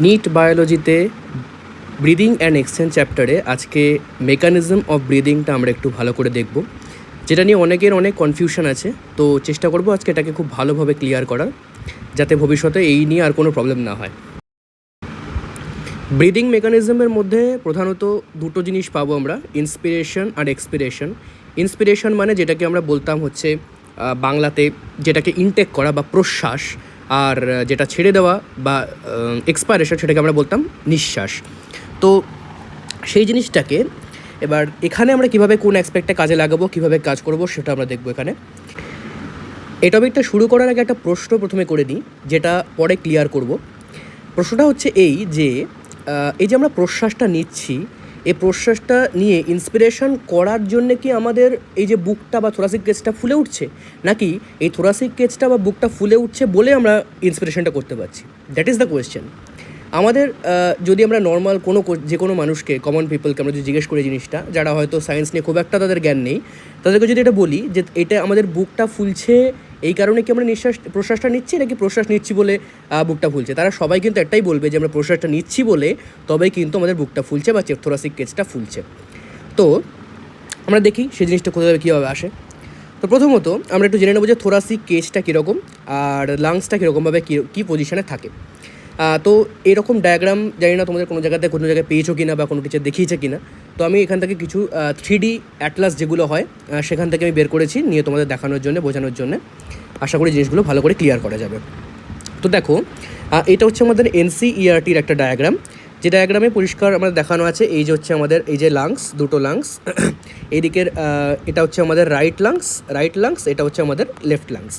NEET বায়োলজিতে breathing and exchange চ্যাপ্টারে আজকে mechanism of ব্রিদিংটা আমরা একটু ভালো করে দেখব, যেটা নিয়ে অনেকের অনেক কনফিউশন আছে। তো চেষ্টা করব আজকে এটাকে খুব ভালোভাবে ক্লিয়ার করার, যাতে ভবিষ্যতে এই নিয়ে আর কোনো প্রবলেম না হয়। ব্রিদিং মেকানিজমের মধ্যে প্রধানত দুটো জিনিস পাবো আমরা, ইন্সপিরেশন আর এক্সপিরেশন। ইন্সপিরেশন মানে যেটাকে আমরা বলতাম হচ্ছে বাংলাতে যেটাকে ইনটেক করা বা প্রশ্বাস, আর যেটা ছেড়ে দেওয়া বা এক্সপাইরেশন সেটাকে আমরা বলতাম নিঃশ্বাস। তো সেই জিনিসটাকে এবার এখানে আমরা কীভাবে কোন অ্যাসপেক্টে কাজে লাগাবো, কীভাবে কাজ করব সেটা আমরা দেখবো এখানে। এই টপিকটা শুরু করার আগে একটা প্রশ্ন প্রথমে করে নিই, যেটা পরে ক্লিয়ার করব। প্রশ্নটা হচ্ছে এই যে আমরা প্রশ্বাসটা নিচ্ছি, এই প্রশ্বাসটা নিয়ে ইন্সপিরেশন করার জন্যে কি আমাদের এই যে বুকটা বা থোরাসিক কেজটা ফুলে উঠছে, নাকি এই থোরাসিক কেজটা বা বুকটা ফুলে উঠছে বলে আমরা ইন্সপিরেশনটা করতে পারছি? That is the question. আমাদের যদি আমরা নর্মাল যে কোনো মানুষকে, কমন পিপলকে আমরা যদি জিজ্ঞেস করি জিনিসটা, যারা হয়তো সায়েন্স নিয়ে খুব একটা তাদের জ্ঞান নেই, তাদেরকে যদি এটা বলি যে এটা আমাদের বুকটা ফুলছে এই কারণে কি আমরা প্রশ্বাসটা নিচ্ছি, নাকি প্রশ্বাস নিচ্ছি বলে বুকটা ফুলছে, তারা সবাই কিন্তু একটাই বলবে যে আমরা প্রশ্বাসটা নিচ্ছি বলে তবেই কিন্তু আমাদের বুকটা ফুলছে বা থোরাসিক কেজটা ফুলছে। তো আমরা দেখি সেই জিনিসটা কোথায় কীভাবে আসে। তো প্রথমত আমরা একটু জেনে নেবো যে থোরাসিক কেজটা কীরকম আর লাংসটা কীরকমভাবে কী পজিশনে থাকে। তো এরকম ডায়াগ্রাম জানি না তোমাদের কোনো জায়গায় পেয়েছো কিনা বা কোনো টিচার দেখিয়েছে কিনা। তো আমি এখান থেকে কিছু 3D অ্যাটলাস যেগুলো হয় সেখান থেকে আমি বের করেছি, নিয়ে তোমাদের দেখানোর জন্য, বোঝানোর জন্য। আশা করি জিনিসগুলো ভালো করে ক্লিয়ার করা যাবে। তো দেখো, এটা হচ্ছে আমাদের NCERTর একটা ডায়াগ্রাম, যে ডায়াগ্রামে পরিষ্কার আমাদের দেখানো আছে এই যে হচ্ছে আমাদের এই যে লাংস, দুটো লাংস। এইদিকের এটা হচ্ছে আমাদের রাইট লাংস, এটা হচ্ছে আমাদের লেফট লাংস।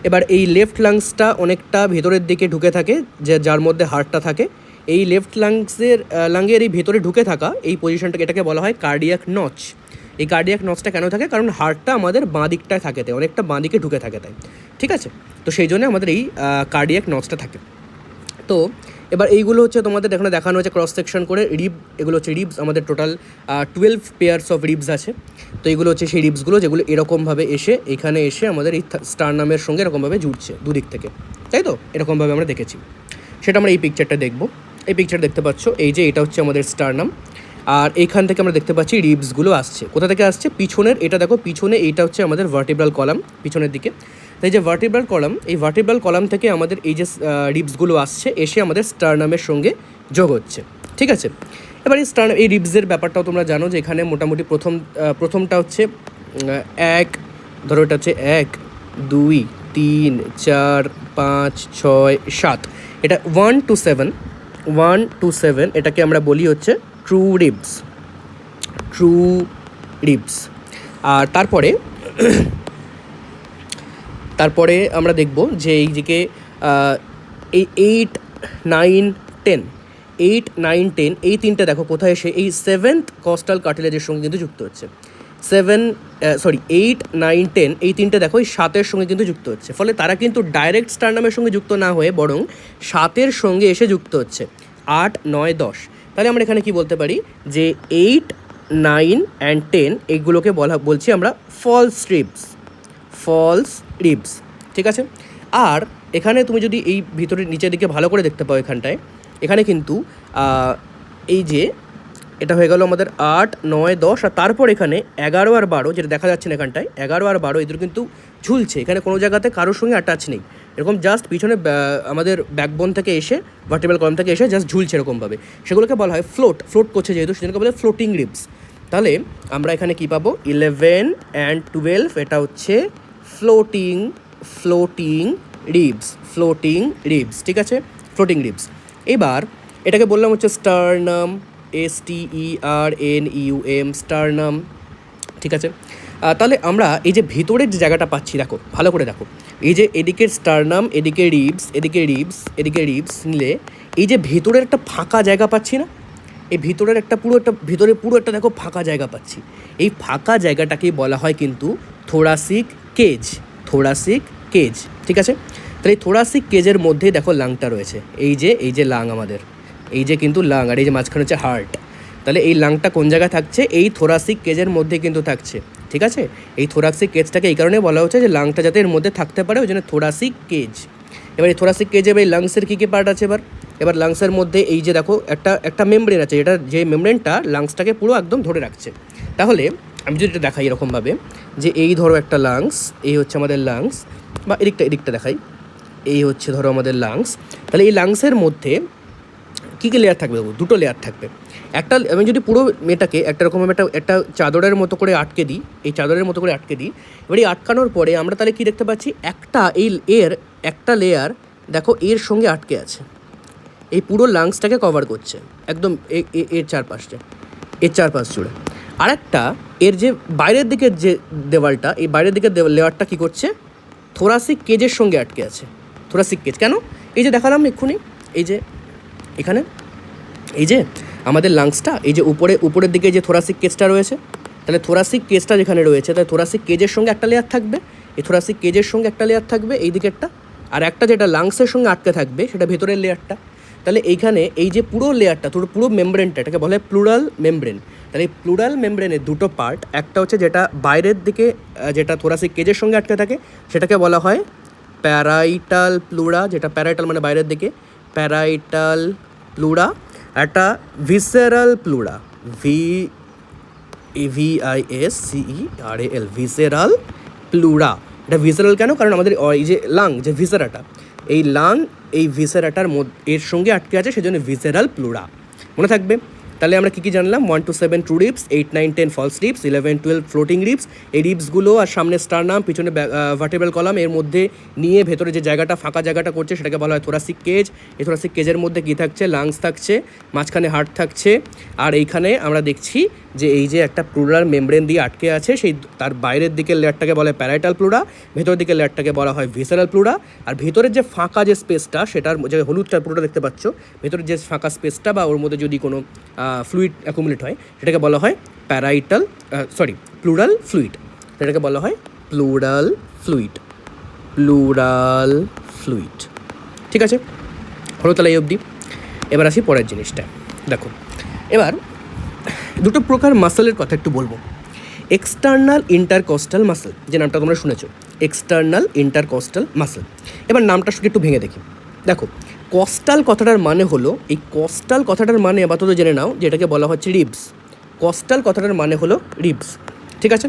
এবার এই লেফট লাংসটা অনেকটা ভেতরের দিকে ঢুকে থাকে, যার মধ্যে হার্টটা থাকে। এই লেফট লাংয়ের এই ভেতরে ঢুকে থাকা এই পজিশনটাকে, এটাকে বলা হয় কার্ডিয়াক নচ। এই কার্ডিয়াক নচটা কেন থাকে? কারণ হার্টটা আমাদের বাঁ দিকটায় থাকে, তাই অনেকটা বাঁ দিকে ঢুকে থাকে, তাই ঠিক আছে। তো সেই জন্য আমাদের এই কার্ডিয়াক নচটা থাকে। তো এবার এইগুলো হচ্ছে তোমাদের এখানে দেখানো হচ্ছে ক্রস সেকশন করে রিব, এগুলো হচ্ছে রিবস। আমাদের টোটাল 12 পেয়ার্স অফ রিবস আছে। তো এইগুলো হচ্ছে সেই রিবসগুলো যেগুলো এরকমভাবে এখানে এসে আমাদের এই স্টারনামের সঙ্গে এরকমভাবে জুড়ছে দুদিক থেকে, তাই তো? এরকমভাবে আমরা দেখেছি, সেটা আমরা এই পিকচারটা দেখব। এই পিকচার দেখতে পাচ্ছ, এই যে এটা হচ্ছে আমাদের স্টারনাম, আর এইখান থেকে আমরা দেখতে পাচ্ছি রিবসগুলো আসছে। কোথা থেকে আসছে? পিছনের, এটা দেখো পিছনে, এইটা হচ্ছে আমাদের ভার্টিব্রাল কলাম পিছনের দিকে। তাই যে ভার্টিব্রাল কলাম, এই ভার্টিব্রাল কলাম থেকে আমাদের এই যে রিবসগুলো আসছে, এসে আমাদের স্টারনামের সঙ্গে যোগ হচ্ছে, ঠিক আছে। এবার এই রিবসের ব্যাপারটাও তোমরা জানো যে এখানে মোটামুটি প্রথমটা হচ্ছে ধরো এটা হচ্ছে 1 2 3 4 5 6 7, এটা 1 to 7 এটাকে আমরা বলি হচ্ছে ট্রু রিবস। আর তারপরে আমরা দেখব যে এই দিকে এই 8 9 10 এই তিনটে দেখো কোথায় এসে এই 7th কস্টাল কার্টিলেজের সঙ্গে কিন্তু যুক্ত হচ্ছে। 8 9 10 এই তিনটে দেখো এই 7-এর সঙ্গে কিন্তু যুক্ত হচ্ছে। ফলে তারা কিন্তু ডাইরেক্ট স্টারনামের সঙ্গে যুক্ত না হয়ে বরং 7-এর সঙ্গে এসে যুক্ত হচ্ছে, 8 9 10। তাহলে আমরা এখানে কি বলতে পারি যে 8 9 and 10 এইগুলোকে বলছি আমরা ফলস রিবস, ঠিক আছে। আর এখানে তুমি যদি এই ভিতরের নিচের দিকে ভালো করে দেখতে পাও, এখানে কিন্তু এই যে এটা হয়ে গেল আমাদের 8 9 10, আর তারপর এখানে 11 আর 12 যেটা দেখা যাচ্ছে না এখানটায়, 11 আর 12 এদের কিন্তু ঝুলছে। এখানে কোনো জায়গাতে কারোর সঙ্গে অ্যাটাচ নেই, এরকম জাস্ট পিছনে আমাদের ব্যাকবোন থেকে এসে, ভার্টিব্রাল কলাম থেকে এসে জাস্ট ঝুলছে এরকমভাবে। সেগুলোকে বলা হয় ফ্লোট করছে যেহেতু, সেজন্য বলে ফ্লোটিং রিবস। তাহলে আমরা এখানে কি পাবো? 11 and 12 এটা হচ্ছে ফ্লোটিং রিবস, ঠিক আছে, ফ্লোটিং রিবস। এবার এটাকে বললাম হচ্ছে স্টারনাম, STERNUM, স্টারনাম, ঠিক আছে। তাহলে আমরা এই যে ভিতরের যে জায়গাটা পাচ্ছি, দেখো ভালো করে দেখো, এই যে এদিকে স্টারনাম, এদিকে রিবস নিলে এই যে ভিতরের একটা ফাঁকা জায়গা পাচ্ছি না, এই ভিতরে পুরো একটা দেখো ফাঁকা জায়গা পাচ্ছি। এই ফাঁকা জায়গাটাকেই বলা হয় কিন্তু থোরাসিক কেজ, ঠিক আছে। তাহলে এই থোরাসিক কেজের মধ্যেই দেখো লাংটা রয়েছে, এই যে লাং আমাদের, এই যে কিন্তু লাং, আর এই যে মাঝখানে হচ্ছে হার্ট। তাহলে এই লাংটা কোন জায়গায় থাকছে? এই থোরাসিক কেজের মধ্যে কিন্তু থাকছে, ঠিক আছে। এই থোরাসিক কেজটাকে এই কারণে বলা হচ্ছে যে লাংটা যাতে এর মধ্যে থাকতে পারে, ওই জন্য থোরাসিক কেজ। এবার এই থোরাসিক কেজে এই লাংসের কী কী পার্ট আছে? এবার এবার লাংসের মধ্যে এই যে দেখো একটা একটা মেমব্রেন আছে, যেটা যে মেমব্রেনটা লাংসটাকে পুরো একদম ধরে রাখছে। তাহলে আমি যদি এটা দেখাই এরকমভাবে, যে এই ধরো একটা লাংস, এই হচ্ছে আমাদের লাংস, বা এদিকটা দেখাই, এই হচ্ছে ধরো আমাদের লাংস। তাহলে এই লাংসের মধ্যে কী কী লেয়ার থাকবে? দেখো দুটো লেয়ার থাকবে। একটা, আমি যদি পুরো মেয়েটাকে একটা রকম একটা চাদরের মতো করে আটকে দিই, এই চাদরের মতো করে আটকে দিই, এবার এই আটকানোর পরে আমরা তাহলে কী দেখতে পাচ্ছি, একটা লেয়ার দেখো এর সঙ্গে আটকে আছে, এই পুরো লাংসটাকে কভার করছে একদম এর চারপাশ জুড়ে। আরেকটা এর যে বাইরের দিকের যে দেওয়ালটা, এই বাইরের দিকের লেয়ারটা কী করছে, থোরাসিক কেজের সঙ্গে আটকে আছে। থোরাসিক কেজ কেন? এই যে দেখালাম এক্ষুনি, এই যে এখানে এই যে আমাদের লাংসটা, এই যে উপরের দিকে যে থোরাসিক কেজটা রয়েছে, তাহলে থোরাসিক কেজটা যেখানে রয়েছে, তাহলে থোরাসিক কেজের সঙ্গে একটা লেয়ার থাকবে, এই থোরাসিক কেজের সঙ্গে একটা লেয়ার থাকবে এই দিকেরটা, আর একটা যেটা লাংসের সঙ্গে আটকে থাকবে সেটা ভেতরের লেয়ারটা। তাহলে এইখানে এই যে পুরো লেয়ারটা, পুরো মেমব্রেনটা, এটাকে বলা হয় প্লুরাল মেমব্রেন। তাহলে এই প্লুরাল মেমব্রেনের দুটো পার্ট, একটা হচ্ছে যেটা বাইরের দিকে যেটা থোরাসিক কেজের সঙ্গে আটকে থাকে সেটাকে বলা হয় প্যারাইটাল প্লুরা, যেটা প্যারাইটাল মানে বাইরের দিকে, প্যারাইটাল প্লুরা। একটা visceral pleura, VISCERAL, visceral pleura. এটা ভিসেরাল কেন? কারণ আমাদের এই যে লাং, যে ভিসেরাটা, এই লাং এই ভিসেরাটার এর সঙ্গে আটকে আছে, সেজন্য ভিসেরাল প্লুরা। মনে থাকবে। তাহলে আমরা কী কী জানলাম? 1 to 7 true ribs, 8, 9, 10 false ribs, 11, 12 floating ribs. এই রিবসগুলো আর সামনে স্টারনাম, পিছনে ভার্টেব্রাল কলাম, এর মধ্যে নিয়ে ভেতরে যে জায়গাটা ফাঁকা জায়গাটা করছে সেটাকে বলা হয় থোরাসিক কেজ। এই থোরাসিক কেজের মধ্যে কী থাকছে? লাংস থাকছে, মাঝখানে হার্ট থাকছে, আর এইখানে আমরা দেখছি যে এই যে একটা প্লুরাল মেমব্রেন দিয়ে আটকে আছে, সেই তার বাইরের দিকের লেয়ারটাকে বলে প্যারাইটাল প্লুরা, ভেতরের দিকের লেয়ারটাকে বলা হয় ভিসেরাল প্লুরা। আর ভেতরের যে ফাঁকা যে স্পেসটা, সেটার যে হলুদটা পুরোটা দেখতে পাচ্ছ, ভেতরের যে ফাঁকা স্পেসটা বা ওর মধ্যে যদি কোনো ফ্লুইড অ্যাকুমুলেট হয় সেটাকে বলা হয় প্লুরাল ফ্লুইড। সেটাকে বলা হয় প্লুরাল ফ্লুইড। ঠিক আছে, হলো তাহলে এই অবধি। এবার আসি পরের জিনিসটা। দেখো, এবার দুটো প্রকার মাসেলের কথা একটু বলবো। এক্সটার্নাল ইন্টারকস্টাল মাসেল, যে নামটা তোমরা শুনেছো, এক্সটার্নাল ইন্টারকস্টাল মাসেল। এবার নামটা শুধু একটু ভেঙে দেখি। দেখো, কস্টাল কথাটার মানে হলো, এই কস্টাল কথাটার মানে আপাতত জেনে নাও যে এটাকে বলা হচ্ছে রিবস। কস্টাল কথাটার মানে হলো রিবস, ঠিক আছে।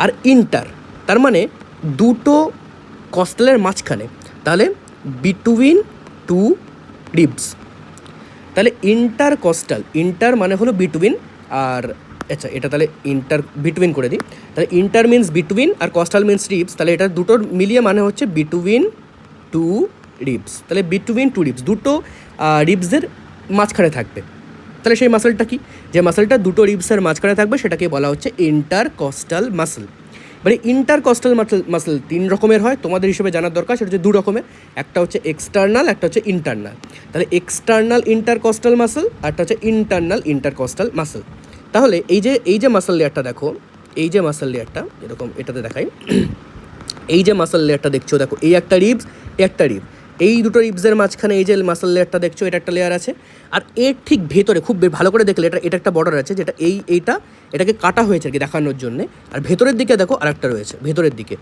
আর ইন্টার তার মানে দুটো কস্টালের মাঝখানে, তাহলে বিটুইন টু রিবস। তাহলে ইন্টারকস্টাল, ইন্টার মানে হলো বিটুইন, আর আচ্ছা এটা তাহলে ইন্টার বিটুইন করে দিই, তাহলে ইন্টার মিনস বিটুইন আর কস্টাল মিনস রিবস, তাহলে এটা দুটোর মিলিয়ে মানে হচ্ছে বিটুইন টু রিবস। তাহলে বিটুইন টু রিবস, দুটো রিবসের মাঝখানে থাকবে। তাহলে সেই মাসেলটা কি? যে মাসেলটা দুটো রিবসের মাঝখানে থাকবে সেটাকে বলা হচ্ছে ইন্টারকস্টাল মাসেল। মানে ইন্টারকস্টাল মাসেল 3 রকমের হয়, তোমাদের হিসেবে জানার দরকার, সেটা হচ্ছে 2 রকমের। একটা হচ্ছে এক্সটার্নাল, একটা হচ্ছে ইন্টারনাল। তাহলে এক্সটার্নাল ইন্টারকস্টাল মাসেল, আর একটা হচ্ছে ইন্টারনাল ইন্টারকস্টাল মাসেল। তাহলে এই যে মাসেল লেয়ারটা দেখো, এই যে মাসেল লেয়ারটা এরকম, এটাতে দেখাই, এই যে মাসেল লেয়ারটা দেখছো, দেখো এই একটা রিবস, একটা রিব, এই দুটো রিবসের মাঝখানে এই যে মাসেল লেয়ারটা দেখছো, এটা একটা লেয়ার আছে। আর এর ঠিক ভেতরে খুব ভালো করে দেখলে এটা একটা বর্ডার আছে, যেটা এটাকে কাটা হয়েছে আর কি দেখানোর জন্যে। আর ভেতরের দিকে দেখো আরেকটা রয়েছে, ভেতরের দিকে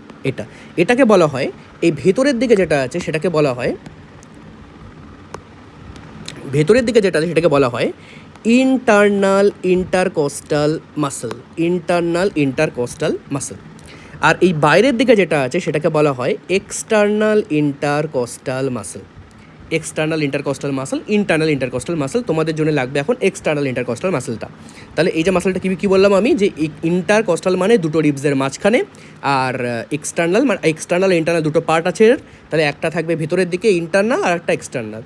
এটাকে বলা হয়, এই ভেতরের দিকে যেটা আছে সেটাকে বলা হয়, ভেতরের দিকে যেটা আছে সেটাকে বলা হয় internal intercostal muscle, internal intercostal muscle. আর এই বাইরের দিকে যেটা আছে সেটাকে বলা হয় external intercostal muscle, external intercostal muscle, internal intercostal muscle. তোমাদের জন্য লাগবে এখন এক্সটার্নাল ইন্টারকস্টাল মাসেলটা। তাহলে এই যে মাসেলটা কী বললাম আমি, যে ইন্টারকস্টাল মানে দুটো রিবসের মাঝখানে, আর এক্সটার্নাল মানে এক্সটার্নাল ইন্টারনাল দুটো পার্ট আছে এর। তাহলে একটা থাকবে ভেতরের দিকে ইন্টারনাল, আর একটা এক্সটার্নাল।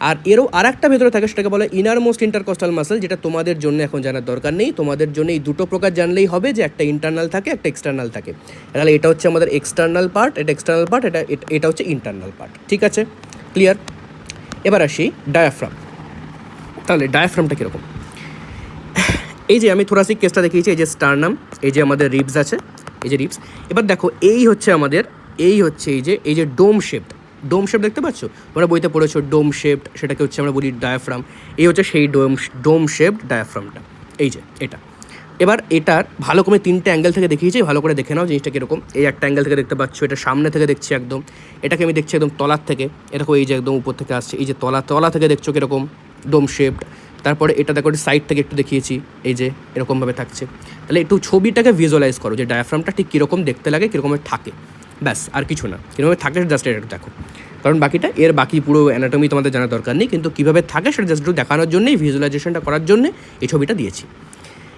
আর এরও আর একটা ভেতরে থাকে, সেটাকে বলে ইনার মোস্ট ইন্টারকস্টাল মাসেল, যেটা তোমাদের জন্য এখন জানার দরকার নেই। তোমাদের জন্য এই দুটো প্রকার জানলেই হবে, যে একটা ইন্টারনাল থাকে, একটা এক্সটার্নাল থাকে। তাহলে এটা হচ্ছে আমাদের এক্সটার্নাল পার্ট, এটা এক্সটার্নাল পার্ট, এটা হচ্ছে ইন্টারনাল পার্ট। ঠিক আছে, ক্লিয়ার? এবার আসি ডায়াফ্রাম। তাহলে ডায়াফ্রামটা কীরকম? এই যে আমি থোরাসিক কেসটা দেখিয়েছি, এই যে স্টারনাম, এই যে আমাদের রিবস আছে, এই যে রিবস। এবার দেখো এই হচ্ছে আমাদের, এই যে ডোম শেপড, দেখতে পাচ্ছ? তোমরা বইতে পড়েছো ডোম শেপড, সেটাকে হচ্ছে আমরা বলি ডায়াফ্রাম। এই হচ্ছে সেই ডোম শেপড ডায়াফ্রামটা, এই যে এটা। এবার এটার ভালো করে 3টে অ্যাঙ্গেল থেকে দেখিয়েছি, ভালো করে দেখে নাও জিনিসটা কীরকম। এই একটা অ্যাঙ্গেল থেকে দেখতে পাচ্ছ, এটা সামনে থেকে দেখছি একদম, এটাকে আমি দেখছি একদম তলার থেকে, এরকম এই যে একদম উপর থেকে আসছে, এই যে তলা থেকে দেখছো কীরকম ডোম শেপড। তারপরে এটা দেখো সাইড থেকে একটু দেখিয়েছি, এই যে এরকমভাবে থাকছে। তাহলে একটু ছবিটাকে ভিজুয়ালাইজ করো যে ডায়াফ্রামটা ঠিক কীরকম দেখতে লাগে, কীরকমভাবে থাকে, ব্যাস আর কিছু না। কীরকমভাবে থাকে জাস্ট এটা দেখো, কারণ বাকিটা এর বাকি পুরো অ্যানাটমি তোমাদের জানার দরকার নেই, কিন্তু কীভাবে থাকে সেটা জাস্ট একটু দেখানোর জন্যই, ভিজুয়ালাইজেশনটা করার জন্যে এই ছবিটা দিয়েছি।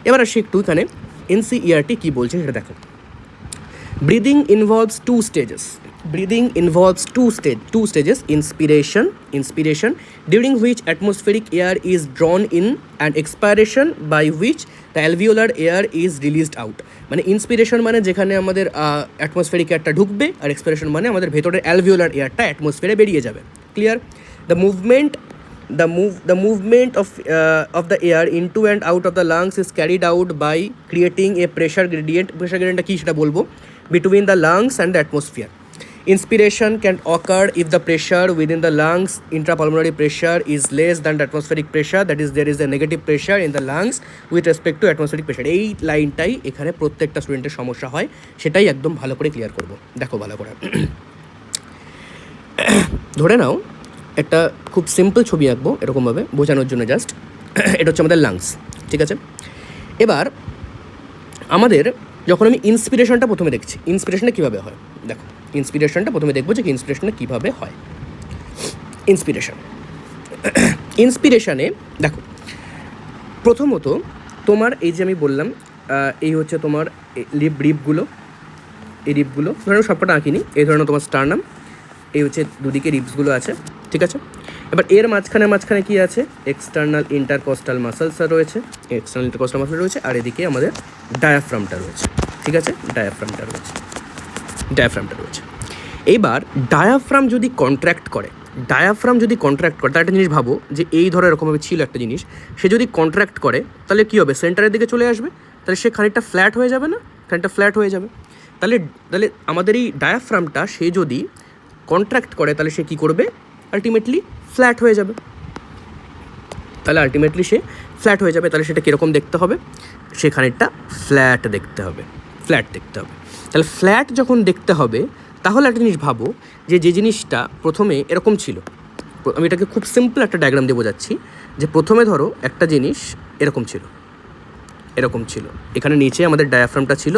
এবার আসি একটু এখানে এনসিইআরটি কী বলছে সেটা দেখো। Breathing involves two stages, inspiration during which atmospheric air is drawn in, and expiration by which the alveolar air is released out. মানে ইন্সপিরেশন মানে যেখানে আমাদের অ্যাটমসফেরিক এয়ারটা ঢুকবে, আর এক্সপিরেশন মানে আমাদের ভেতরের অ্যালভিওলার এয়ারটা অ্যাটমসফিয়ারে বেরিয়ে যাবে। Clear? The movement of the air into and out of the lungs is carried out by creating a pressure gradient কি সেটা বলবো, between the lungs and the atmosphere. Inspiration can occur if the pressure within the lungs, intrapulmonary pressure, is less than the atmospheric pressure, that is there is a negative pressure in the lungs with respect to atmospheric pressure. এই লাইনটাই এখানে প্রত্যেকটা স্টুডেন্টের সমস্যা হয়, সেটাই একদম ভালো করে ক্লিয়ার করব। দেখো ভালো করে, ধরে নাও একটা খুব সিম্পল ছবি আঁকবো এরকমভাবে বোঝানোর জন্য, জাস্ট এটা হচ্ছে আমাদের লাংস, ঠিক আছে? এবার আমাদের যখন আমি ইন্সপিরেশনটা প্রথমে দেখছি, ইন্সপিরেশনটা কীভাবে হয় দেখো, ইন্সপিরেশনটা প্রথমে দেখবো যে ইন্সপিরেশনটা কীভাবে হয়। ইন্সপিরেশনে দেখো, প্রথমত তোমার এই যে আমি বললাম, এই হচ্ছে তোমার রিপগুলো, এই রিপগুলো ধরো সবকটা আঁকিনি, এই ধরনের তোমার স্টারনাম, এই হচ্ছে দুদিকে রিপসগুলো আছে, ঠিক আছে? এবার এর মাঝখানে কী আছে, এক্সটার্নাল ইন্টারকস্টাল মাসলস রয়েছে, আর এদিকে আমাদের ডায়াফ্রামটা রয়েছে, ঠিক আছে? ডায়াফ্রামটা রয়েছে। এইবার ডায়াফ্রাম যদি কন্ট্র্যাক্ট করে, তার একটা জিনিস ভাবো যে এই ধরো এরকমভাবে ছিল একটা জিনিস, সে যদি কন্ট্র্যাক্ট করে তাহলে কী হবে, সেন্টারের দিকে চলে আসবে, তাহলে সে খানিকটা ফ্ল্যাট হয়ে যাবে না, তাহলে আমাদের এই ডায়াফ্রামটা সে যদি কন্ট্র্যাক্ট করে তাহলে সে কী করবে, আলটিমেটলি ফ্ল্যাট হয়ে যাবে। তাহলে সেটা কীরকম দেখতে হবে, সে খানিকটা ফ্ল্যাট দেখতে হবে। তাহলে ফ্ল্যাট যখন দেখতে হবে, তাহলে একটা জিনিস ভাবো যে জিনিসটা প্রথমে এরকম ছিল, আমি এটাকে খুব সিম্পল একটা ডায়াগ্রাম দিয়ে বোঝাচ্ছি, যে প্রথমে ধরো একটা জিনিস এরকম ছিল, এখানে নিচে আমাদের ডায়াফ্রামটা ছিল,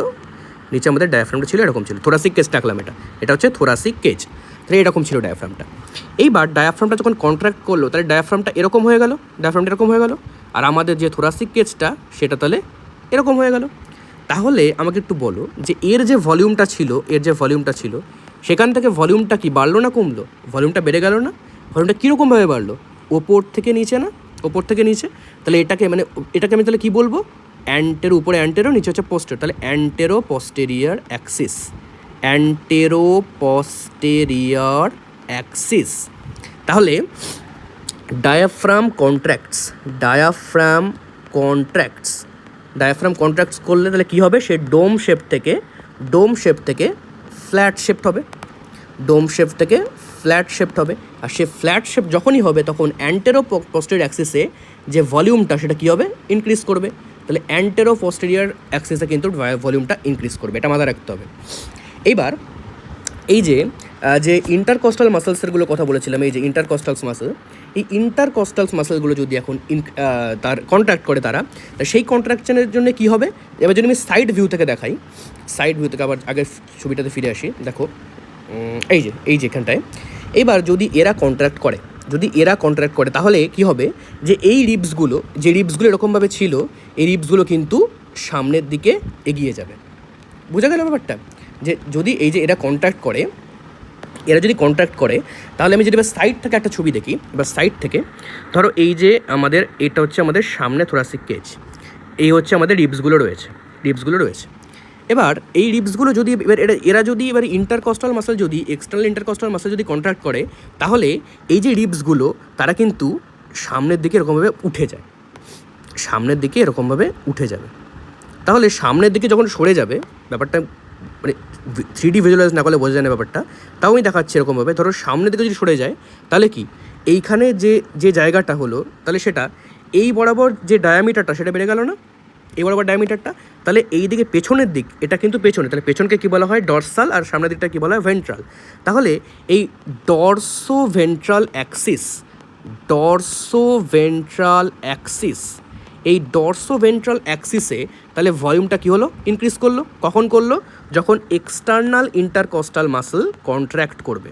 এরকম ছিল, থোরাসিক কেজটা আঁকলাম, এটা হচ্ছে থোরাসিক কেজ, তাহলে এরকম ছিল ডায়াফ্রামটা। এইবার ডায়াফ্রামটা যখন কন্ট্র্যাক্ট করলো, তাহলে ডায়াফ্রামটা এরকম হয়ে গেল, আর আমাদের যে থোরাসিক কেজটা সেটা তাহলে এরকম হয়ে গেল। তাহলে আমাকে একটু বলো যে এর যে ভলিউমটা ছিল, সেখান থেকে ভলিউমটা কি বাড়লো না কমলো? ভলিউমটা বেড়ে গেল না? ভলিউমটা কীরকমভাবে বাড়লো? ওপর থেকে নিচে না, তাহলে এটাকে আমি তাহলে কী বলবো, উপরে অ্যান্টেরো, নিচে হচ্ছে পোস্টের, তাহলে অ্যান্টেরো পস্টেরিয়র অ্যাক্সিস। তাহলে ডায়াফ্রাম কন্ট্রাক্টস করলে তাহলে কী হবে, সে ডোম শেপ থেকে ফ্ল্যাট শেপ হবে, আর সে ফ্ল্যাট শেপ যখনই হবে তখন অ্যান্টেরো পস্টেরিয়র অ্যাক্সিসে যে ভলিউমটা সেটা কী হবে, ইনক্রিজ করবে। তাহলে অ্যান্টেরো পস্টেরিয়র অ্যাক্সিসে কিন্তু ভলিউমটা ইনক্রিজ করবে, এটা মাথায় রাখতে হবে। এইবার এই যে ইন্টারকস্টাল মাসলসেরগুলো কথা বলেছিলাম, এই যে ইন্টারকস্টালস মাসলগুলো যদি এখন তার কন্ট্রাক্ট করে তারা, সেই কন্ট্রাকশনের জন্য কী হবে, এবার যদি আমি সাইড ভিউ থেকে দেখাই, আবার আগের ছবিটাতে ফিরে আসি, দেখো এই যে এখানটায়, এইবার যদি এরা কন্ট্রাক্ট করে তাহলে কি হবে, যে এই রিবসগুলো এরকমভাবে ছিল, এই রিবসগুলো কিন্তু সামনের দিকে এগিয়ে যাবে। বোঝা গেল ব্যাপারটা? যে যদি এরা যদি কন্ট্রাক্ট করে তাহলে আমি যদি এবার সাইড থেকে একটা ছবি দেখি, এবার সাইড থেকে ধরো এই যে এটা হচ্ছে আমাদের সামনে থোরাসিক কেজ, এই হচ্ছে আমাদের রিবসগুলো রয়েছে। এবার এই রিবসগুলো যদি এরা যদি ইন্টারকস্টাল মাসল যদি এক্সটার্নাল ইন্টারকস্টাল মাসল যদি কন্ট্রাক্ট করে, তাহলে এই যে রিবসগুলো তারা কিন্তু সামনের দিকে এরকমভাবে উঠে যাবে। তাহলে সামনের দিকে যখন সরে যাবে, ব্যাপারটা মানে 3D ভিজুয়ালাইজ না করলে বোঝা যায় না ব্যাপারটা, তাও আমি দেখাচ্ছি এরকমভাবে, ধরো সামনের দিকে যদি সরে যায় তাহলে কি এইখানে যে জায়গাটা হলো, তাহলে সেটা এই বরাবর যে ডায়ামিটারটা সেটা বেড়ে গেল না, এবার আবার ডায়ামিটারটা, তাহলে এই দিকে পেছনের দিক, এটা কিন্তু পেছনে, তাহলে পেছনকে কী বলা হয় ডরসাল, আর সামনের দিকটা কী বলা হয় ভেন্ট্রাল। তাহলে এই ডরসো ভেন্ট্রাল অ্যাক্সিস, ডরসো ভেন্ট্রাল অ্যাক্সিস, এই ডরসো ভেন্ট্রাল অ্যাক্সিসে তাহলে ভলিউমটা কী হলো, ইনক্রিজ করলো। কখন করলো? যখন এক্সটার্নাল ইন্টারকস্টাল মাসল কন্ট্র্যাক্ট করবে।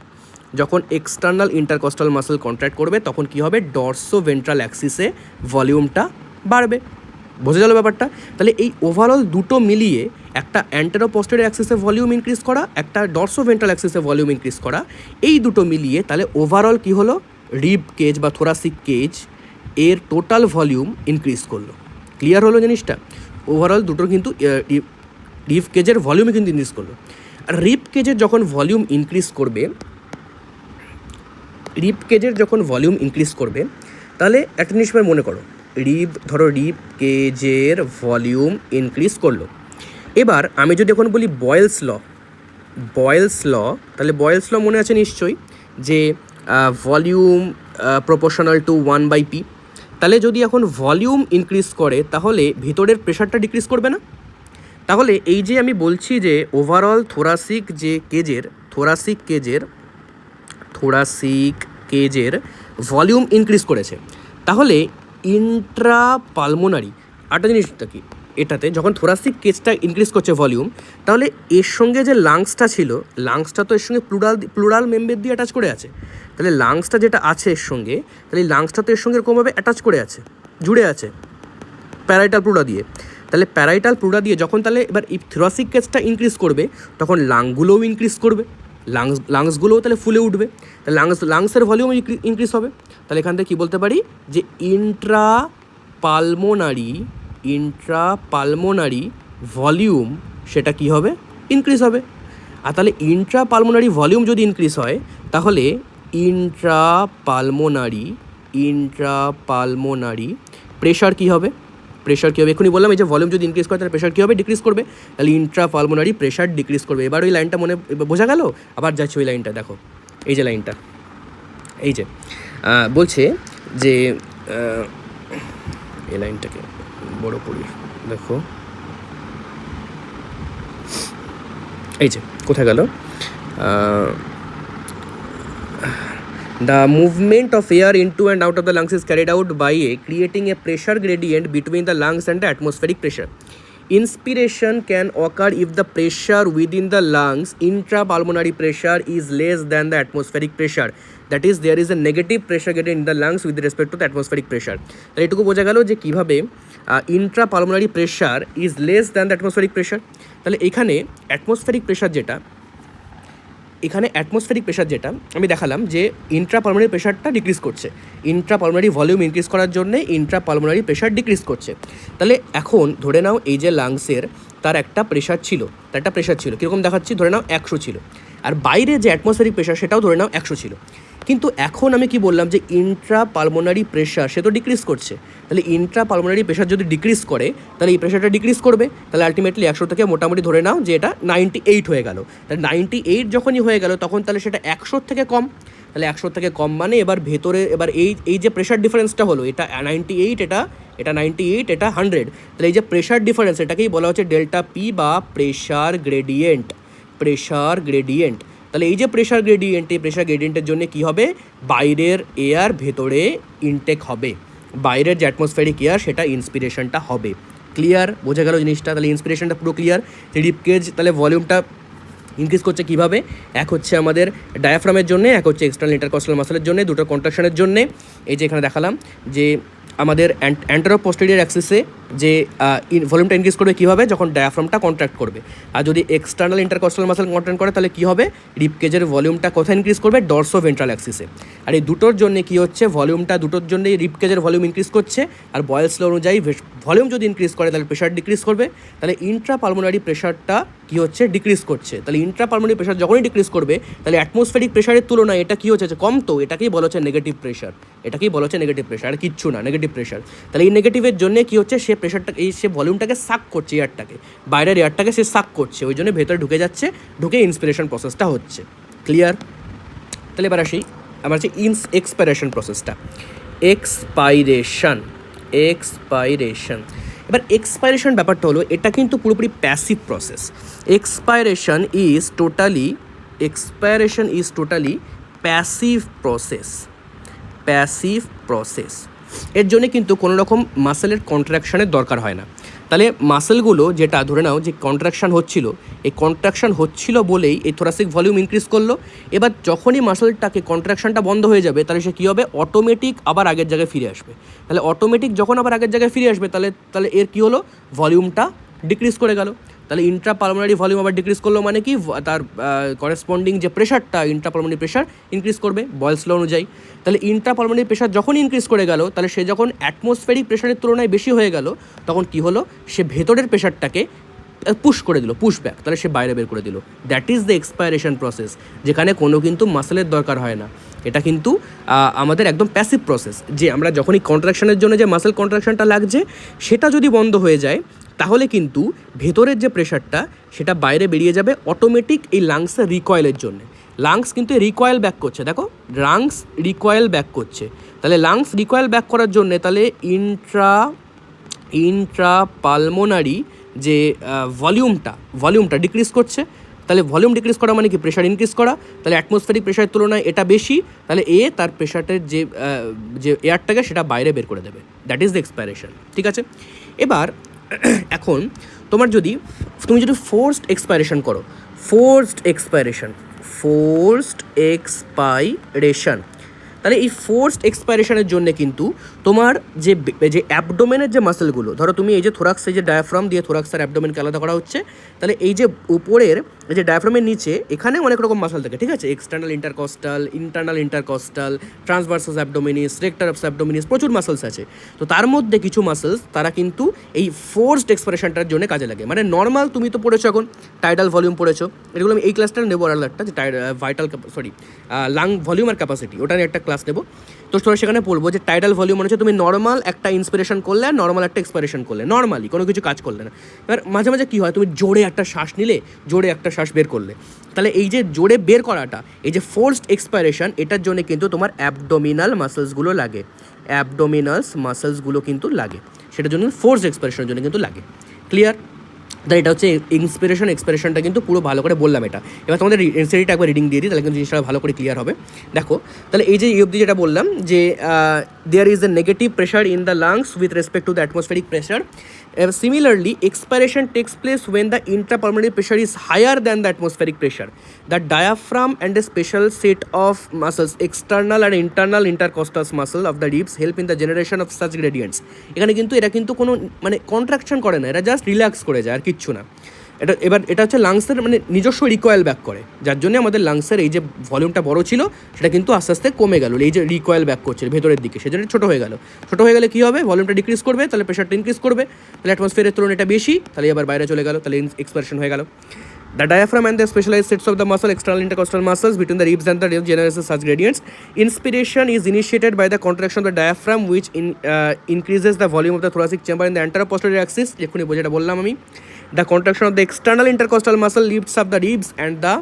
যখন এক্সটার্নাল ইন্টারকস্টাল মাসল কন্ট্র্যাক্ট করবে তখন কী হবে, ডরসো ভেন্ট্রাল অ্যাক্সিসে ভলিউমটা বাড়বে। বোঝা গেল ব্যাপারটা? তাহলে এই ওভারঅল দুটো মিলিয়ে একটা অ্যান্টেরো পোস্টেরিয়র অ্যাক্সিসে ভলিউম ইনক্রিজ করা, একটা ডরসো ভেন্ট্রাল অ্যাক্সিসে ভলিউম ইনক্রিজ করা, এই দুটো মিলিয়ে তাহলে ওভারঅল কী হলো, রিব কেজ বা থোরাসিক কেজ এর টোটাল ভলিউম ইনক্রিজ করলো। ক্লিয়ার হলো জিনিসটা? ওভারঅল দুটোর কিন্তু রিব কেজের ভলিউমে কিন্তু ইনক্রিজ করলো। আর রিব কেজের যখন ভলিউম ইনক্রিজ করবে, রিব কেজের যখন ভলিউম ইনক্রিজ করবে, তাহলে একটা জিনিস মনে করো, রিব কেজের ভলিউম ইনক্রিজ করলো। এবার আমি যদি এখন বলি বয়েলস ল, তাহলে বয়েলস ল মনে আছে নিশ্চয়ই, যে ভলিউম প্রপোর্শনাল টু 1/p। তাহলে যদি এখন ভলিউম ইনক্রিজ করে তাহলে ভিতরের প্রেশারটা ডিক্রিজ করবে না? তাহলে এই যে আমি বলছি যে ওভারঅল থোরাসিক কেজের ভলিউম ইনক্রিজ করেছে, তাহলে ইন্ট্রা পালমোনারি একটা জিনিসটা কি, এটাতে যখন থোরাসিক কেজটা ইনক্রিজ করছে ভলিউম, তাহলে এর সঙ্গে যে লাংসটা ছিল, লাংসটা তো এর সঙ্গে প্লুরাল মেম্বার দিয়ে অ্যাটাচ করে আছে। তাহলে লাংসটা যেটা আছে এর সঙ্গে, তাহলে লাংসটা তো এর সঙ্গে এরকমভাবে অ্যাটাচ করে আছে, জুড়ে আছে প্যারাইটাল প্লুরা দিয়ে। তাহলে প্যারাইটাল প্লুরা দিয়ে যখন তাহলে এবার এই থোরাসিক কেজটা ইনক্রিজ করবে, তখন লাংগুলোও ইনক্রিজ করবে, লাংসগুলোও তাহলে ফুলে উঠবে, তাহলে লাংসের ভলিউম ইনক্রিজ হবে। তাহলে এখান থেকে কী বলতে পারি, যে ইন্ট্রা পালমোনারি ভলিউম সেটা কি হবে, ইনক্রিজ হবে। আর তাহলে ইন্ট্রা পালমোনারি ভলিউম যদি ইনক্রিজ হয়, তাহলে ইন্ট্রা পালমোনারি প্রেশার কী হবে, এখনই বললাম এই যে ভলিউম যদি ইনক্রিজ করে তাহলে প্রেশার কী হবে, ডিক্রিজ করবে। তাহলে ইন্ট্রা পালমোনারি প্রেশার ডিক্রিজ করবে। এবার ওই লাইনটা বোঝা গেল? আবার যাচ্ছে ওই লাইনটা, দেখো এই যে লাইনটা, এই যে বলছে যে এই লাইনটাকে বড় করি, দেখো এই যে কোথায় গেল, the movement of air into and out of the lungs is carried out by creating a pressure gradient between the lungs and the atmospheric pressure. Inspiration can occur if the pressure within the lungs, intrapulmonary pressure, is less than the atmospheric pressure. That is, there is a negative pressure gradient in the lungs with respect to the atmospheric pressure. তাহলে এটুকু বোঝা গেল যে কীভাবে intrapulmonary pressure is less than the atmospheric pressure. তাহলে এখানে atmospheric pressure যেটা আমি দেখালাম যে ইন্ট্রাপালমোনারি প্রেশারটা ডিক্রিজ করছে, ইন্ট্রাপালমোনারি ভলিউম ইনক্রিজ করার জন্য ইন্ট্রাপালমোনারি প্রেশার ডিক্রিজ করছে। তাহলে এখন ধরে নাও এই যে লাংসের তার একটা প্রেশার ছিল, কীরকম দেখাচ্ছি, ধরে নাও 100 ছিল, আর বাইরে যে অ্যাটমসফেরিক প্রেশার সেটাও ধরে নাও 100 ছিল। কিন্তু এখন আমি কি বললাম যে ইন্ট্রাপালমোনারি প্রেশার সে তো ডিক্রিজ করছে, তাহলে ইন্ট্রাপালমোনারি প্রেশার যদি ডিক্রিজ করে তাহলে এই প্রেশারটা ডিক্রিজ করবে, তাহলে আলটিমেটলি 100 থেকে মোটামুটি ধরে নাও যে এটা 98 হয়ে গেল। তাহলে 98 যখনই হয়ে গেল তখন তাহলে সেটা 100 থেকে কম, তাহলে 100 থেকে কম মানে এবার ভেতরে এবার এই যে প্রেশার ডিফারেন্সটা হলো, এটা 98, এটা 98, এটা 100, তাহলে এই যে প্রেশার ডিফারেন্স এটাকেই বলা হচ্ছে ডেল্টা পি বা প্রেশার গ্রেডিয়েন্ট। তাহলে এই যে প্রেশার গ্রেডিয়েন্টের জন্য কী হবে, বাইরের এয়ার ভেতরে ইনটেক হবে, বাইরের যে অ্যাটমসফেরিক এয়ার সেটা ইন্সপিরেশনটা হবে। ক্লিয়ার? বোঝা গেল জিনিসটা? তাহলে ইন্সপিরেশনটা পুরো ক্লিয়ার। রিব কেজ তাহলে ভলিউমটা ইনক্রিজ করছে কীভাবে, এক হচ্ছে আমাদের ডায়াফ্রামের জন্য, এক হচ্ছে এক্সটার্নাল ইন্টারকস্টাল মাসলের জন্য, দুটো কন্ট্রাকশনের জন্য। এই যে এখানে দেখালাম যে আমাদের অ্যান্টেরো পোস্টেরিয়র অ্যাক্সিসে যে ভলিউমটা ইনক্রিজ করবে কীভাবে, যখন ডায়াফ্রামটা কন্ট্রাক্ট করবে। আর যদি এক্সটার্নাল ইন্টারকস্টাল মাসল কন্ট্রাক্ট করে তাহলে কী হবে, রিব কেজের ভলিউমটা কোথায় ইনক্রিজ করবে, ডরসো ভেন্ট্রাল অ্যাক্সিসে। আর এই দুটোর জন্য কী হচ্ছে, ভলিউমটা দুটোর জন্যই রিব কেজের ভলিউম ইনক্রিজ করছে। আর বয়েলস ল অনুযায়ী ভলিউম যদি ইনক্রিজ করে তাহলে প্রেশার ডিক্রিজ করবে, তাহলে ইন্ট্রাপালমোনারি প্রেশারটা কী হচ্ছে, ডিক্রিজ করছে। তাহলে ইন্ট্রাপালমোনারি প্রেশার যখনই ডিক্রিজ করবে তাহলে অ্যাটমসফেরিক প্রেশারের তুলনায় এটা কী হচ্ছে, কম, তো এটাকেই বলা হচ্ছে নেগেটিভ প্রেশার, আর কিচ্ছু না, নেগেটিভ প্রেশার। তাহলে এই নেগেটিভের জন্য কী হচ্ছে, সে প্রেশারটাকে সে ভলিউমটাকে সাক করছে, বাইরের এয়ারটাকে সে সাক করছে, ওই জন্য ভেতরে ঢুকে যাচ্ছে, ঢুকে ইন্সপিরেশন প্রসেসটা হচ্ছে। ক্লিয়ার? তাহলে এবার আসি আমার হচ্ছে এক্সপাইরেশন প্রসেসটা। এক্সপাইরেশন এবার এক্সপাইরেশন ব্যাপারটা হলো এটা কিন্তু পুরোপুরি passive process. Expiration is totally passive process. এর জন্য কিন্তু কোনো রকম মাসেলের কন্ট্রাকশানের দরকার হয় না। তাহলে মাসেলগুলো যেটা ধরে নাও যে কন্ট্রাকশান হচ্ছিল বলেই এই থোরাসিক ভলিউম ইনক্রিজ করলো। এবার যখনই মাসেলটাকে কন্ট্রাকশানটা বন্ধ হয়ে যাবে তাহলে সে কী হবে, অটোমেটিক আবার আগের জায়গায় ফিরে আসবে। তাহলে অটোমেটিক যখন আবার আগের জায়গায় ফিরে আসবে তাহলে এর কী হলো, ভলিউমটা ডিক্রিজ করে গেল। তাহলে ইন্ট্রাপালমোনারি ভলিউম আবার ডিক্রিজ করলো মানে কি, তার করেসপন্ডিং যে প্রেশারটা ইন্ট্রাপালমোনারি প্রেশার ইনক্রিজ করবে বয়েলস ল অনুযায়ী। তাহলে ইন্ট্রাপালমোনারি প্রেশার যখন ইনক্রিজ করে গেল, তাহলে সে যখন অ্যাটমসফেরিক প্রেশারের তুলনায় বেশি হয়ে গেল, তখন কি হলো, সে ভেতরের প্রেশারটাকে পুশ করে দিল, পুশ ব্যাক, তাহলে সে বাইরে বের করে দিল। That is the expiration process, যেখানে কোনো কিন্তু মাসেলের দরকার হয় না। এটা কিন্তু আমাদের একদম প্যাসিভ প্রসেস, যে আমরা যখনই কন্ট্রাকশনের জন্য যে মাসেল কন্ট্রাকশনটা লাগছে সেটা যদি বন্ধ হয়ে যায়, তাহলে কিন্তু ভেতরের যে প্রেশারটা সেটা বাইরে বেরিয়ে যাবে অটোমেটিক এই লাংসের রিকয়েলের জন্য। লাংস কিন্তু রিকয়েল ব্যাক করছে, দেখো লাংস রিকয়েল ব্যাক করছে। তাহলে লাংস রিকয়েল ব্যাক করার জন্যে তাহলে ইন্ট্রাপালমোনারি যে ভলিউমটা ডিক্রিজ করছে। তাহলে ভলিউম ডিক্রিজ করা মানে কি, প্রেশার ইনক্রিজ করা। তাহলে অ্যাটমসফেরিক প্রেশারের তুলনায় এটা বেশি, তাহলে তার প্রেশারের যে এয়ারটাকে সেটা বাইরে বের করে দেবে। দ্যাট ইজ দ্য এক্সপাইরেশন, ঠিক আছে। এবার এখন তুমি যদি ফোর্সড এক্সপাইরেশন করো, ফোর্সড এক্সপাইরেশন, তাহলে এই ফোর্সড এক্সপাইরেশনের জন্য কিন্তু তোমার যে অ্যাবডোমেনের যে মাসেলগুলো, ধরো তুমি এই যে থোরাক্স, এই যে ডায়াফ্রাম দিয়ে থোরাক্স আর অ্যাবডোমেনকে আলাদা করা হচ্ছে, তাহলে এই যে উপরের এই যে ডায়াফ্রামের নিচে এখানে অনেক রকম মাসেল থাকে, ঠিক আছে, এক্সটার্নাল ইন্টারকস্টাল, ট্রান্সভার্সাস অ্যাবডোমিনিস, রেক্টারস অ্যাবডোমিনিস, প্রচুর মাসেলস আছে। তো তার মধ্যে কিছু মাসেলস তারা কিন্তু এই ফোর্সড এক্সপাইরেশনটার জন্য কাজে লাগে। মানে নর্মাল তুমি তো পড়েছো এখন টাইডাল ভলিউম পড়েছো, এগুলো আমি এই ক্লাসটা নেবো আর একটা যে লাং ভলিউম আর ক্যাপাসিটি, ওটা নিয়ে একটা ক্লাস নেবো। তো সেখানে বলবো যে টাইডাল ভলিউম মানে হচ্ছে তুমি নর্মাল একটা ইন্সপিরেশন করলে আর নর্মাল একটা এক্সপাইরেশন করলে, নর্মালি কোনো কিছু কাজ করলে না। এবার মাঝে মাঝে কী হয়, তুমি জোরে একটা শ্বাস নিলে, জোরে একটা শ্বাস বের করলে, তাহলে এই যে জোরে বের করাটা, এই যে ফোর্সড এক্সপাইরেশন, এটার জন্য কিন্তু তোমার অ্যাবডোমিনাল মাসেলসগুলো লাগে, কিন্তু লাগে, সেটার জন্য ফোর্সড এক্সপাইরেশনের জন্য কিন্তু লাগে। ক্লিয়ার? তাহলে এটা হচ্ছে ইন্সপিরেশন এক্সপিরেশনটা কিন্তু পুরো ভালো করে বললাম এটা। এবার তোমাদের এনসিডিটা একবার রিডিং দিয়ে দিই, তাহলে কিন্তু জিনিসটা ভালো করে ক্লিয়ার হবে। দেখো, তাহলে এই যে অবধি যেটা বললাম যে there is a negative pressure in the lungs with respect to the atmospheric pressure. Similarly, expiration takes place when the intrapulmonary pressure is higher than the atmospheric pressure. The diaphragm and a special set of muscles, external and internal intercostal muscle of the ribs, help in the generation of such gradients. এখানে কিন্তু এরা কিন্তু কোনো মানে contraction করে না, এরা just relax করে যায়, আর কিচ্ছু না। এটা হচ্ছে লাংসের মানে নিজস্ব রিকয়েল ব্যাক করে, যার জন্য আমাদের লাংসের এই যে ভলিউমটা বড় ছিল সেটা কিন্তু আস্তে আস্তে কমে গেল, এই যে রিকয়েল ব্যাক করছে ভেতরের দিকে, সেজন্য ছোটো হয়ে গেলে কী হবে, ভলিউমটা ডিক্রিজ করবে, তাহলে প্রেশারটা ইনক্রিজ করবে, তাহলে অ্যাটমসফিয়ারের তুলনায় এটা বেশি, তাহলে আবার বাইরে চলে গেল, তাহলে এক্সপারেশন হয়ে গেল। The diaphragm and the specialized sets of the muscle, external intercostal muscles between the ribs and the ribs generates such gradients. Inspiration is initiated by the contraction of the diaphragm, which increases the volume of the thoracic chamber in the anteroposterior axis. এক্ষুনি যেটা বললাম আমি, the contraction of the external intercostal muscle lifts up the ribs and the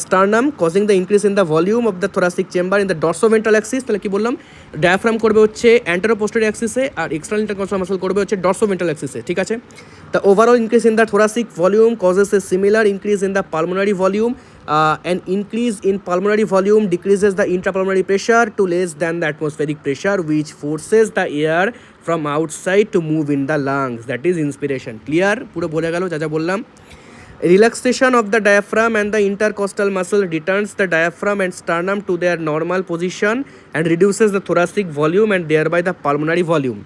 sternum, causing the increase in the volume of the thoracic chamber in the dorsoventral axis. তাহলে কি বললাম, diaphragm করবে হচ্ছে anteroposterior axis-এ আর external intercostal muscle করবে হচ্ছে dorsoventral axis-এ, ঠিক আছে। The overall increase in the thoracic volume causes a similar increase in the pulmonary volume. An increase in pulmonary volume decreases the intrapulmonary pressure to less than the atmospheric pressure, which forces the air from outside to move in the lungs. That is inspiration. Clear? পুরো বোঝা গেল যা যা বললাম। Relaxation of the diaphragm and the intercostal muscle returns the diaphragm and sternum to their normal position and reduces the thoracic volume and thereby the pulmonary volume.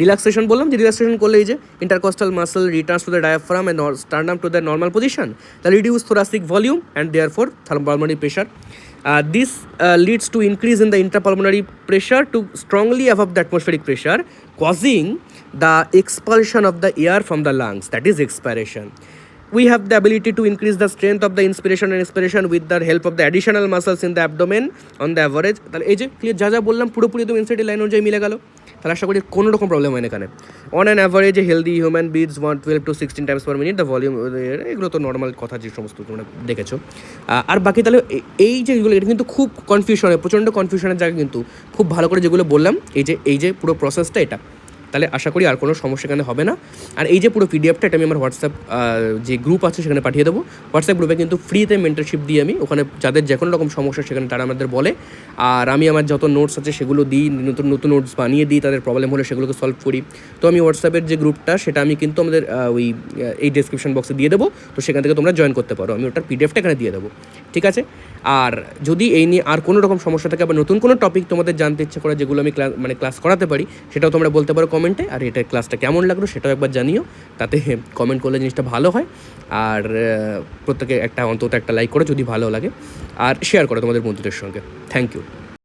Relaxation বললাম যে relaxation করলে এই যে intercostal muscle returns to the diaphragm and sternum to the normal position, the reduce thoracic volume and therefore pulmonary pressure. This leads to increase in the intrapulmonary pressure to strongly above the atmospheric pressure, causing the expulsion of the air from the lungs. That is expiration. We have the ability to increase the strength of the inspiration and expiration with the help of the additional muscles in the abdomen on the average. তাহলে এই যে clear যা যা বললাম পুরোপুরি একদম inside line অনুযায়ী মিলে গেল, তাহলে আশা করি কোনো রকম প্রবলেম হয় না এখানে। On an average healthy human breaths 12 to 16 times per minute the volume, এগুলো তো নর্মাল কথা যে সমস্ত তোমরা দেখেছো। আর বাকি তাহলে এই যেগুলো এটা কিন্তু খুব কনফিউশন হয়, প্রচণ্ড কনফিউশনের জায়গা, কিন্তু খুব ভালো করে যেগুলো বললাম এই যে পুরো প্রসেসটা এটা তাহলে আশা করি আর কোনো সমস্যা এখানে হবে না। আর এই যে পুরো পিডিএফটা এটা আমি আমার হোয়াটসঅ্যাপ যে গ্রুপ আছে সেখানে পাঠিয়ে দেবো। হোয়াটসঅ্যাপ গ্রুপে কিন্তু ফ্রিতে মেন্টরশিপ দিই আমি, ওখানে যাদের যে কোনো রকম সমস্যা সেখানে তারা আমাদের বলে, আর আমি আমার যত নোটস আছে সেগুলো দিই, নতুন নতুন নোটস বানিয়ে দিই, তাদের প্রবলেম হলে সেগুলোকে সলভ করি। তো আমি হোয়াটসঅ্যাপের যে গ্রুপটা সেটা আমি কিন্তু আমাদের ওই এই ডেসক্রিপশন বক্সে দিয়ে দেবো, তো সেখান থেকে তোমরা জয়েন করতে পারো, আমি ওটার পিডিএফটা এখানে দিয়ে দেবো, ঠিক আছে? আর যদি এই নিয়ে আর কোনো রকম সমস্যা থাকে বা নতুন কোনো টপিক তোমাদের জানতে ইচ্ছা করে যেগুলো আমি ক্লাস করাতে পারি, সেটাও তোমরা বলতে পারো কমেন্টে। আর এটা ক্লাসটা কেমন লাগলো সেটাও একবার জানিও, তাতে কমেন্ট করলে জিনিসটা ভালো হয়। আর প্রত্যেকে অন্তত একটা লাইক করো যদি ভালো লাগে, আর শেয়ার করো তোমাদের বন্ধুদের সঙ্গে। Thank you.